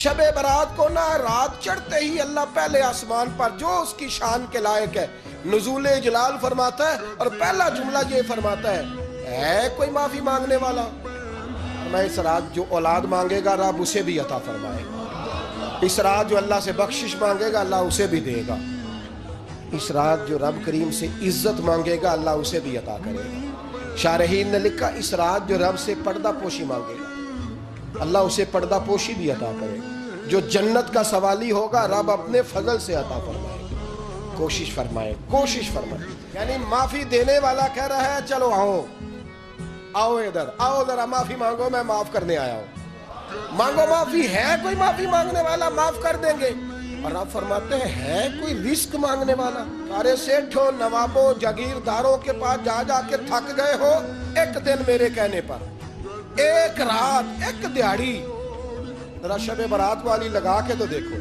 शब बारात को ना रात चढ़ते ही अल्लाह पहले आसमान पर जो उसकी शान के लायक है नुज़ूल जलाल फरमाता है और पहला जुमला ये फरमाता है कोई माफी मांगने वाला। मैं इस रात जो औलाद मांगेगा रब उसे भी अता फरमाएगा। इस रात जो अल्लाह से बख्शिश मांगेगा अल्लाह उसे भी देगा। इस रात जो रब करीम से इज्जत मांगेगा अल्लाह उसे भी अता करेगा। शारहीन ने लिखा इस रात जो रब से पर्दा पोशी मांगेगा अल्लाह उसे पर्दा पोशी भी अता करेगा। जो जन्नत का सवाली होगा रब अपने फजल से अता फरमाएगा। कोशिश फरमाए, कोशिश फरमाए। यानी माफी देने वाला कह रहा है चलो आओ आओ इधर आओ जरा माफी मांगो, मैं माफ करने आया हूं। मांगो माफी। है कोई माफी मांगने वाला? माफ कर देंगे। और आप फरमाते हैं है कोई रिस्क मांगने वाला? सारे सेठों नवाबों जागीरदारों के पास जा जाके थक गए हो, एक दिन मेरे कहने पर, एक रात, एक दिहाड़ी, जरा शब बारात वाली लगा के तो देखो।